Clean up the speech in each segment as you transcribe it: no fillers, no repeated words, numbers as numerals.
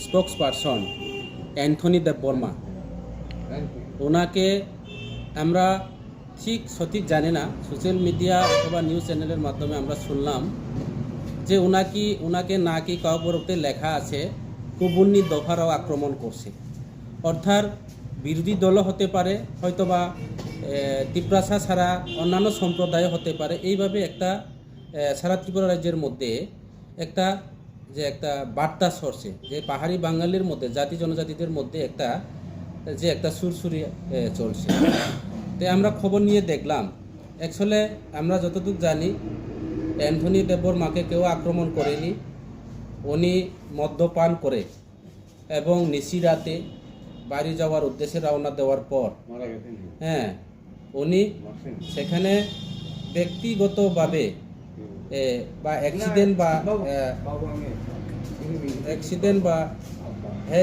Spokes person Anthony Debbarma, ওনাকে আমরা ঠিক সঠিক জানি না, সোশ্যাল মিডিয়া অথবা নিউজ চ্যানেলের মাধ্যমে আমরা শুনলাম যে ওনাকে নাকি কাগজপত্রে লেখা আছে কবুন্নি দফারাও আক্রমণ করছে। অর্থাৎ বিরোধী দলও হতে পারে, হয়তোবা ত্রিপুরা ছাড়া অন্যান্য সম্প্রদায় হতে পারে। এইভাবে একটা সারা ত্রিপুরা রাজ্যের মধ্যে একটা বার্তা সরছে যে পাহাড়ি বাঙালির মধ্যে, জাতি জনজাতিদের মধ্যে একটা সুরসুরি চলছে। তো আমরা খবর নিয়ে দেখলাম, অ্যাকচুয়ালি আমরা যতটুকু জানি অ্যান্থনি দেববর্মাকে কেউ আক্রমণ করেনি। উনি মদ্যপান করে এবং নিশি রাতে বাড়ি যাওয়ার উদ্দেশ্যে রওনা দেওয়ার পর উনি সেখানে ব্যক্তিগতভাবে বা অ্যাক্সিডেন্ট বা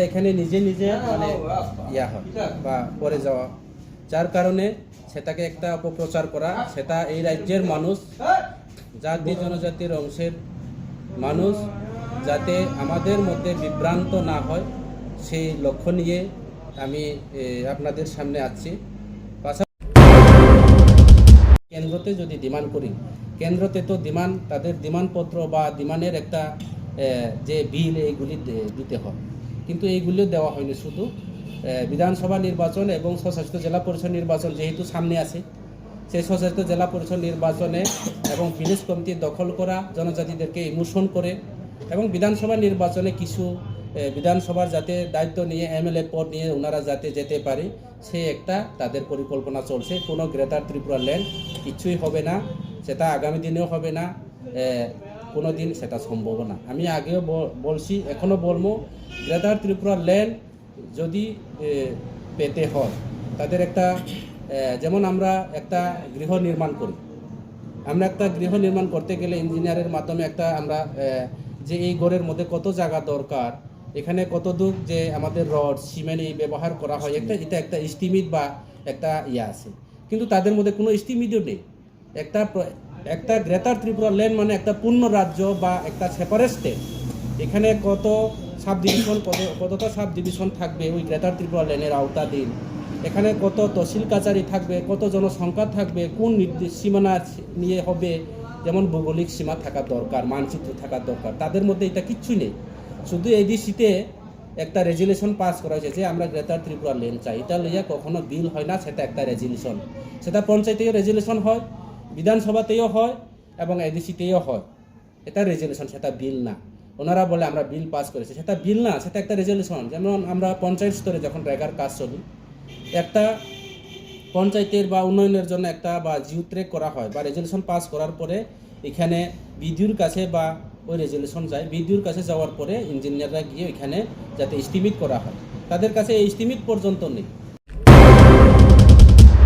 এখানে নিজে মানে হয় বা পরে যাওয়া, যার কারণে সেটাকে একটা অপপ্রচার করা, সেটা এই রাজ্যের মানুষ, জাতি জনজাতির অংশের মানুষ যাতে আমাদের মধ্যে বিভ্রান্ত না হয় সেই লক্ষ্য নিয়ে আমি আপনাদের সামনে আসছি। কেন্দ্রতে যদি ডিমান্ড করি, কেন্দ্রতে তো তাদের ডিমান্ডপত্র বা ডিমান্ডের একটা যে বিল এইগুলি দিতে হয়, কিন্তু এইগুলিও দেওয়া হয়নি। শুধু বিধানসভা নির্বাচন এবং স্বশাসিত জেলা পরিষদ নির্বাচন যেহেতু সামনে আছে, সেই স্বশাসিত জেলা পরিষদ নির্বাচনে এবং ভিলেজ কমিটি দখল করা, জনজাতিদেরকে ইমোশন করে, এবং বিধানসভা নির্বাচনে কিছু বিধানসভার যাতে দায়িত্ব নিয়ে এমএলএ পদ নিয়ে ওনারা যাতে যেতে পারে, সে একটা তাদের পরিকল্পনা চলছে। কোনো গ্রেটার ত্রিপুরা ল্যান্ড কিছুই হবে না, সেটা আগামী দিনেও হবে না, কোনো দিন সেটা সম্ভব না। আমি আগেও বলছি, এখনও বলবো, গ্রেটার ত্রিপুরা ল্যান্ড যদি পেতে হয় তাদের যেমন আমরা একটা গৃহ নির্মাণ করি, আমরা একটা গৃহ নির্মাণ করতে গেলে ইঞ্জিনিয়ারের মাধ্যমে আমরা যে এই ঘরের মধ্যে কত জায়গা দরকার, এখানে কত দূর যে আমাদের রড সিমেন্ট এই ব্যবহার করা হয়, এটা একটা এস্টিমেট বা একটা আছে, কিন্তু তাদের মধ্যে কোনো এস্টিমেটও নেই। একটা গ্রেটার ত্রিপুরা ল্যান্ড মানে একটা পূর্ণ রাজ্য বা একটা সেপারেট স্টেট। এখানে কতটা সাব ডিভিশন থাকবে ওই গ্রেটার ত্রিপুরা ল্যান্ডের আওতাধীন, এখানে কত তহসিল কাছারি থাকবে, কত জনসংখ্যা থাকবে, কোন সীমানা নিয়ে হবে, যেমন ভৌগোলিক সীমা থাকা দরকার, মানচিত্র থাকা দরকার, তাদের মধ্যে এটা কিচ্ছু নেই। শুধু এডিসিতে একটা রেজুলেশন পাস করা হয়েছে যে আমরা গ্রেটার ত্রিপুরা ল্যান্ড চাই, এটা লইয়া কখনো বিল হয় না, সেটা একটা রেজুলেশন। সেটা পঞ্চায়েতেও রেজুলেশন হয়, বিধানসভাতেও হয় এবং এডিসিতেও হয়, এটা রেজুলেশন, সেটা বিল না। ওনারা বলে আমরা বিল পাস করেছি, সেটা বিল না, সেটা একটা রেজুলেশন। যেমন আমরা পঞ্চায়েত স্তরে যখন রেগার কাজ চলি, একটা পঞ্চায়েতের বা উন্নয়নের জন্য বা জিওট্রেক করা হয় বা রেজুলেশন পাস করার পরে এখানে বিডিওর কাছে বা ওই রেজুলেশন যায়, বিডিওর কাছে যাওয়ার পরে ইঞ্জিনিয়াররা গিয়ে এখানে যাতে এস্টিমেট করা হয়, তাদের কাছে এই এস্টিমেট পর্যন্ত নেই।